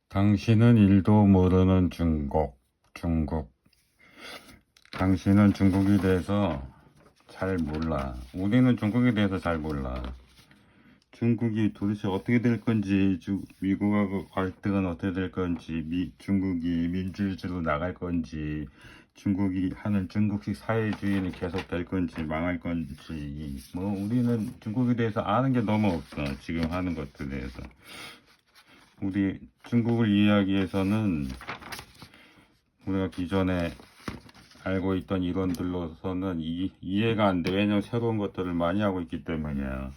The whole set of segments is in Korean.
당신은 일도 모르는 중국. 당신은 중국에 대해서 잘 몰라. 우리는 중국에 대해서 잘 몰라. 중국이 도대체 어떻게 될 건지, 미국하고 갈등은 어떻게 될 건지, 중국이 민주주의로 나갈 건지, 중국이 하는 중국식 사회주의는 계속 될 건지, 망할 건지, 뭐, 우리는 중국에 대해서 아는 게 너무 없어. 지금 하는 것들에 대해서. 우리 중국을 이해하기 위해서는 우리가 기존에 알고 있던 이론들로서는 이해가 안 돼. 왜냐면 새로운 것들을 많이 하고 있기 때문이야.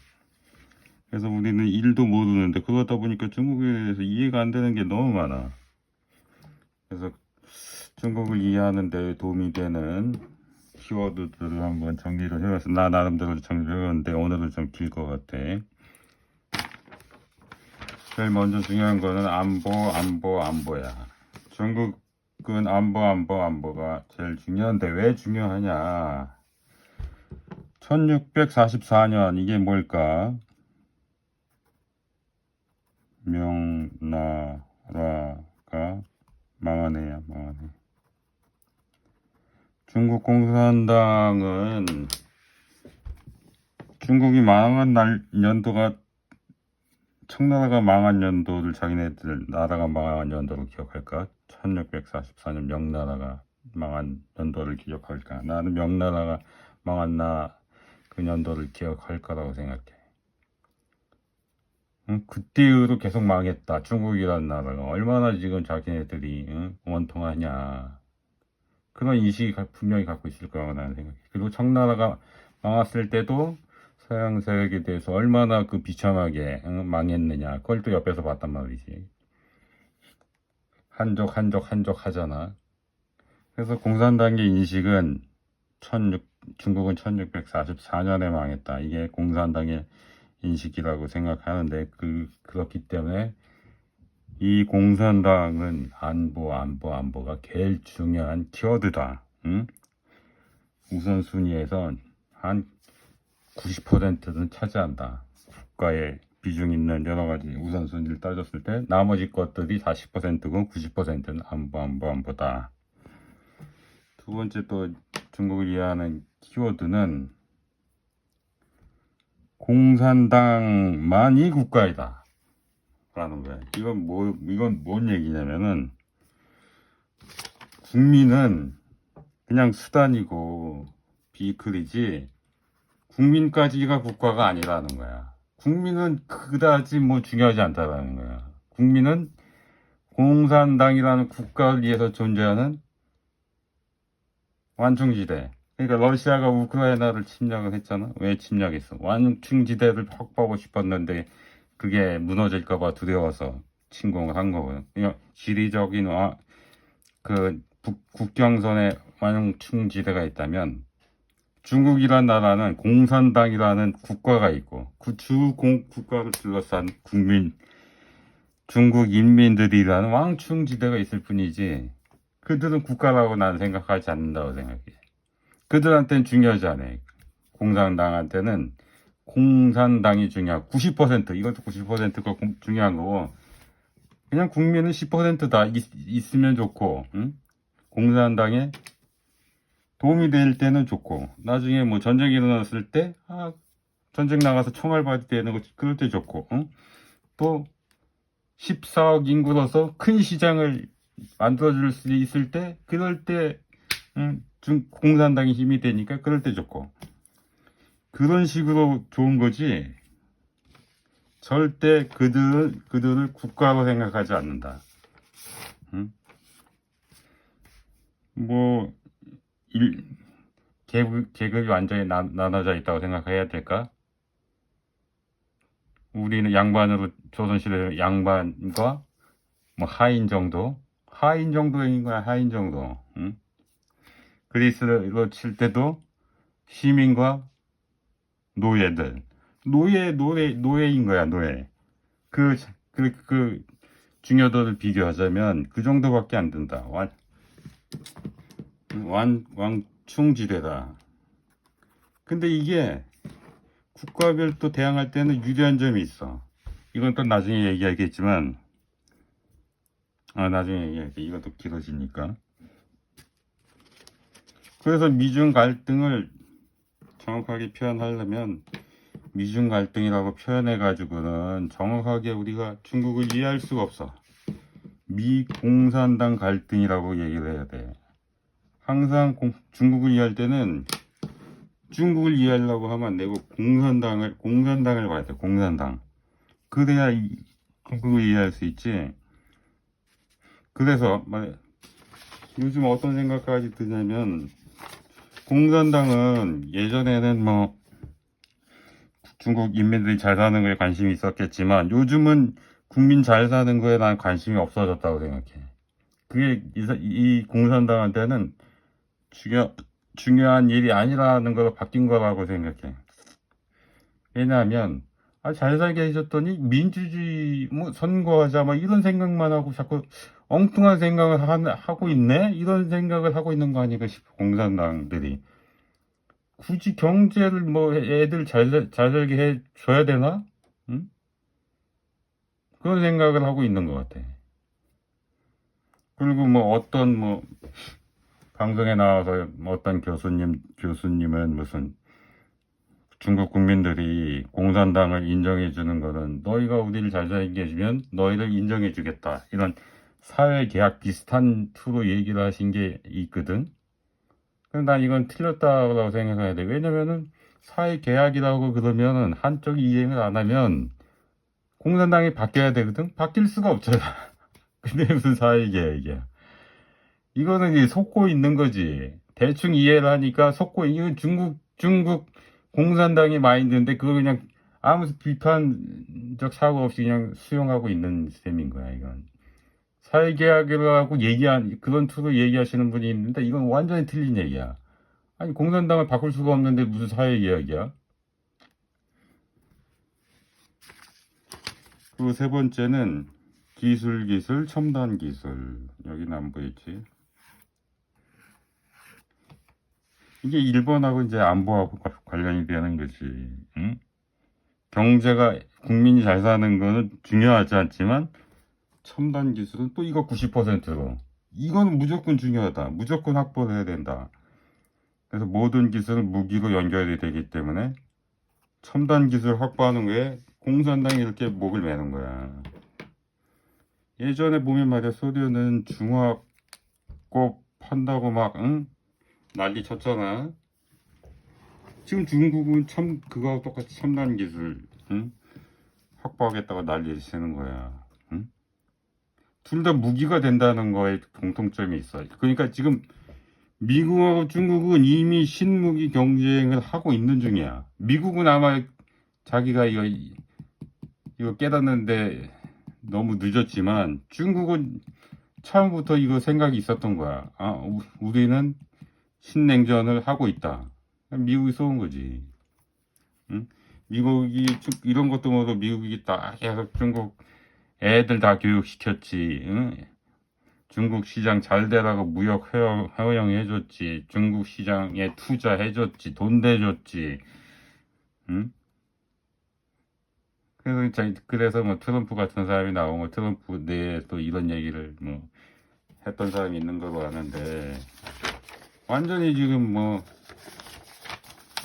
그래서 우리는 일도 모르는데, 그러다 보니까 중국에 대해서 이해가 안 되는 게 너무 많아. 그래서 중국을 이해하는 데 도움이 되는 키워드들을 한번 정리를 해봤어. 나 나름대로 정리를 해봤는데 오늘은 좀 길 것 같아. 제일 먼저 중요한 거는 안보야. 중국은 안보가 제일 중요한데 왜 중요하냐? 1644년 이게 뭘까? 명나라가 망하네. 중국 공산당은 중국이 망한 연도가 청나라가 망한 연도를 자기네들 나라가 망한 연도로 기억할까? 1644년 명나라가 망한 연도를 기억할까? 나는 명나라가 망한 그 연도를 기억할 거라고 생각해. 그때 이후로 계속 망했다. 중국이라는 나라가 얼마나 지금 자기네들이 원통하냐. 그런 인식이 분명히 갖고 있을 거라고 나는 생각해. 그리고 청나라가 망했을 때도 서양 세력에 대해서 얼마나 그 비참하게 망했느냐. 그걸 또 옆에서 봤단 말이지. 한족 하잖아. 그래서 공산당의 인식은 중국은 1644년에 망했다. 이게 공산당의 인식이라고 생각하는데 그렇기 때문에 이 공산당은 안보가 제일 중요한 키워드다. 우선순위에서 한 90%는 차지한다. 국가의 비중 있는 여러 가지 우선순위를 따졌을 때 나머지 것들이 40%고 90%는 안보다. 두 번째 또 중국을 이해하는 키워드는 공산당만이 국가이다 라는 거야. 이건 뭔 얘기냐면은 국민은 그냥 수단이고 비클이지 국민까지가 국가가 아니라는 거야. 국민은 그다지 뭐 중요하지 않다라는 거야. 국민은 공산당이라는 국가를 위해서 존재하는 완충지대. 그러니까 러시아가 우크라이나를 침략을 했잖아. 왜 침략했어? 완충지대를 확보하고 싶었는데 그게 무너질까봐 두려워서 침공을 한 거거든. 그러니까 지리적인 국경선에 완충지대가 있다면 중국이란 나라는 공산당이라는 국가가 있고 그 국가를 둘러싼 중국 인민들이라는 왕충지대가 있을 뿐이지 그들은 국가라고 나는 생각하지 않는다고 생각해. 그들한테는 중요하지 않아. 공산당한테는 공산당이 중요하고 90% 이것도 90%가 중요한 거고 그냥 국민은 10%다 있으면 좋고 공산당에 도움이 될 때는 좋고 나중에 뭐 전쟁이 일어났을 때 전쟁 나가서 총알 받을 때는 그럴 때 좋고 또 14억 인구로서 큰 시장을 만들어줄 수 있을 때 그럴 때 공산당이 힘이 되니까 그럴 때 좋고 그런 식으로 좋은 거지 절대 그들을 국가로 생각하지 않는다. 뭐 계급이 완전히 나눠져 있다고 생각해야 될까? 우리는 조선시대 양반과 뭐 하인 정도인 거야. 하인 정도. 그리스로 칠 때도 시민과 노예들. 노예인 거야, 노예. 그 중요도를 비교하자면 그 정도밖에 안 된다. 왕충지대다. 근데 이게 국가별 또 대항할 때는 유리한 점이 있어. 이건 또 나중에 얘기하겠지만 나중에 얘기할게. 이것도 길어지니까. 그래서 미중 갈등을 정확하게 표현하려면 미중 갈등이라고 표현해가지고는 정확하게 우리가 중국을 이해할 수가 없어. 미 공산당 갈등이라고 얘기를 해야 돼. 항상 중국을 이해할 때는 중국을 이해하려고 하면 안 되고 공산당을 봐야 돼. 공산당. 그래야 중국을 이해할 수 있지. 그래서 요즘 어떤 생각까지 드냐면 공산당은 예전에는 뭐 중국 인민들이 잘 사는 거에 관심이 있었겠지만 요즘은 국민 잘 사는 거에 난 관심이 없어졌다고 생각해. 그게 이 공산당한테는 중요한 일이 아니라는 걸로 바뀐 거라고 생각해. 왜냐하면 잘 살게 해줬더니 민주주의 뭐 선거하자 뭐 이런 생각만 하고 자꾸 엉뚱한 생각을 하고 있네? 이런 생각을 하고 있는 거 아닌가 싶어. 공산당들이 굳이 경제를 뭐 애들 잘 살게 해줘야 되나? 응? 그런 생각을 하고 있는 것 같아. 그리고 뭐 어떤 뭐 방송에 나와서 어떤 교수님은 무슨 중국 국민들이 공산당을 인정해 주는 거는 너희가 우리를 잘 살게 해주면 너희를 인정해 주겠다. 이런 사회계약 비슷한 투로 얘기를 하신 게 있거든. 근데 난 이건 틀렸다고 생각해야 돼. 왜냐면은 사회계약이라고 그러면은 한쪽이 이행을 안 하면 공산당이 바뀌어야 되거든? 바뀔 수가 없잖아. 근데 무슨 사회계약이야. 이거는 이제 속고 있는 거지. 대충 이해를 하니까 이건 중국 공산당의 마인드인데 그걸 그냥 아무 비판적 사고 없이 그냥 수용하고 있는 셈인 거야, 이건. 사회계약을 하고 그런 투로 얘기하시는 분이 있는데 이건 완전히 틀린 얘기야. 아니, 공산당을 바꿀 수가 없는데 무슨 사회계약이야? 그리고 세 번째는 기술, 첨단 기술. 여기는 안 보이지? 이게 일본하고 이제 안보하고 관련이 되는 거지. 응? 경제가 국민이 잘 사는 거는 중요하지 않지만 첨단 기술은 또 이거 90%로. 이거는 무조건 중요하다. 무조건 확보를 해야 된다. 그래서 모든 기술은 무기로 연결이 되기 때문에 첨단 기술 확보하는 거에 공산당이 이렇게 목을 매는 거야. 예전에 보면 말이야, 소련은 중화권 판다고 막 난리 쳤잖아. 지금 중국은 그거하고 똑같이 첨단 기술 확보하겠다고 난리를 치는 거야. 둘 다 무기가 된다는 거에 공통점이 있어. 그러니까 지금 미국하고 중국은 이미 신무기 경쟁을 하고 있는 중이야. 미국은 아마 자기가 이거 깨닫는데 너무 늦었지만 중국은 처음부터 이거 생각이 있었던 거야. 우리는 신냉전을 하고 있다. 미국이 쏘은 거지. 응? 미국이 이런 것도 모두 미국이 딱 계속 중국 애들 다 교육시켰지. 응? 중국 시장 잘 되라고 무역 허용해줬지. 중국 시장에 투자해줬지. 돈 대줬지. 응? 그래서 뭐 트럼프 같은 사람이 나오고 트럼프 내에 또 이런 얘기를 뭐 했던 사람이 있는 걸로 아는데 완전히 지금 뭐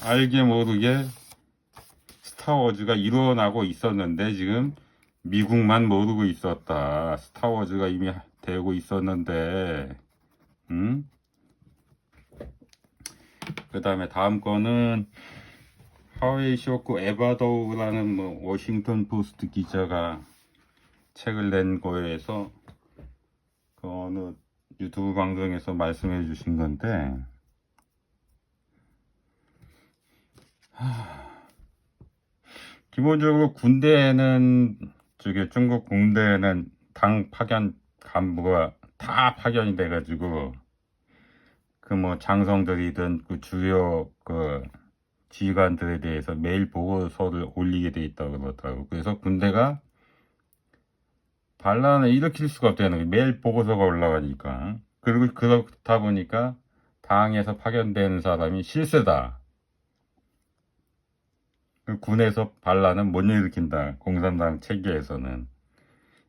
알게 모르게 스타워즈가 일어나고 있었는데 지금 미국만 모르고 있었다. 스타워즈가 이미 되고 있었는데 그 다음에 다음 거는 하웨이 쇼크 에바도우라는 뭐 워싱턴 포스트 기자가 책을 낸 거에서 그 어느 유튜브 방송에서 말씀해 주신 건데 기본적으로 군대에는 중국 군대에는 당 파견 간부가 다 파견이 돼가지고 그 뭐 장성들이든 그 주요 그 지휘관들에 대해서 매일 보고서를 올리게 돼 있다고 그러더라고. 그래서 군대가 반란을 일으킬 수가 없다는 거예요. 매일 보고서가 올라가니까. 그리고 그렇다 보니까 당에서 파견된 사람이 실세다. 군에서 반란은 못 일으킨다. 공산당 체계에서는.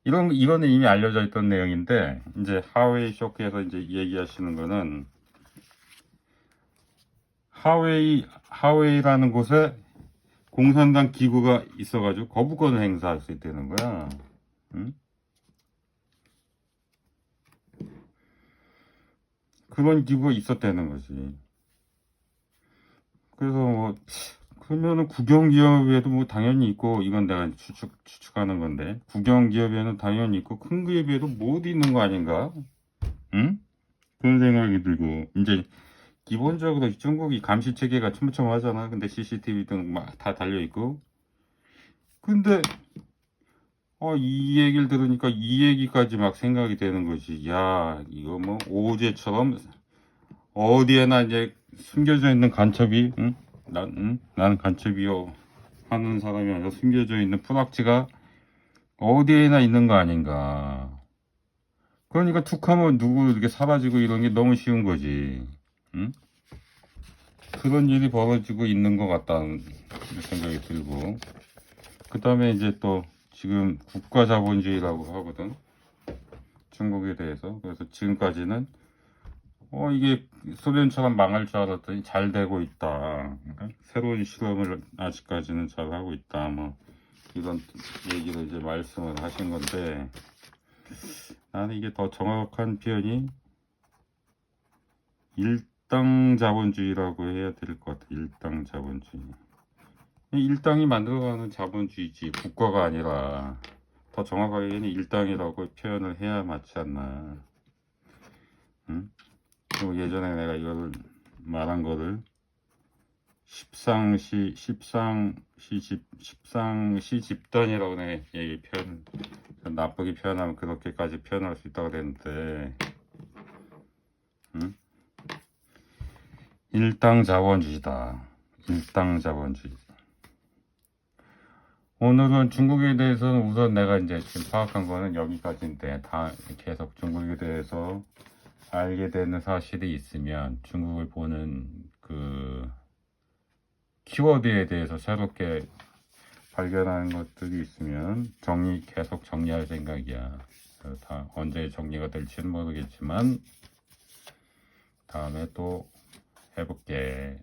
이거는 이미 알려져 있던 내용인데, 이제 하웨이 쇼크에서 이제 얘기하시는 거는, 하웨이라는 곳에 공산당 기구가 있어가지고 거부권을 행사할 수 있다는 거야. 응? 그런 기구가 있었다는 거지. 그래서 뭐, 그러면은 국영기업에도 뭐 당연히 있고, 이건 내가 추측하는 건데, 국영기업에는 당연히 있고, 큰 기업에도 못 있는 거 아닌가? 응? 그런 생각이 들고, 이제, 기본적으로 중국이 감시 체계가 촘촘하잖아. 근데 CCTV 등 막 다 달려있고. 근데, 이 얘기를 들으니까 이 얘기까지 막 생각이 되는 거지. 야, 이거 뭐, 오제처럼 어디에나 이제 숨겨져 있는 간첩이, 응? 나는 간첩이요. 하는 사람이 아니라 숨겨져 있는 프락치가 어디에나 있는 거 아닌가. 그러니까 툭 하면 누구 이렇게 사라지고 이런 게 너무 쉬운 거지. 응? 그런 일이 벌어지고 있는 것 같다는 생각이 들고. 그 다음에 이제 또 지금 국가 자본주의라고 하거든. 중국에 대해서. 그래서 지금까지는 이게 소련처럼 망할 줄 알았더니 잘 되고 있다. 그러니까 새로운 실험을 아직까지는 잘 하고 있다. 뭐 이런 얘기를 이제 말씀을 하신 건데 나는 이게 더 정확한 표현이 일당 자본주의라고 해야 될 것 같아. 일당 자본주의. 일당이 만들어가는 자본주의지 국가가 아니라 더 정확하게는 일당이라고 표현을 해야 맞지 않나. 응? 그리고 예전에 내가 이거를 말한 거를 십상시 집단이라고 내 얘기 표현 나쁘게 표현하면 그렇게까지 표현할 수 있다고 그랬는데 응? 일당 자본주의다. 일당 자본주의. 오늘은 중국에 대해서는 우선 내가 이제 지금 파악한 거는 여기까지인데 다 계속 중국에 대해서 알게 되는 사실이 있으면 중국을 보는 그 키워드에 대해서 새롭게 발견하는 것들이 있으면 계속 정리할 생각이야. 그래서 다 언제 정리가 될지는 모르겠지만 다음에 또 해볼게.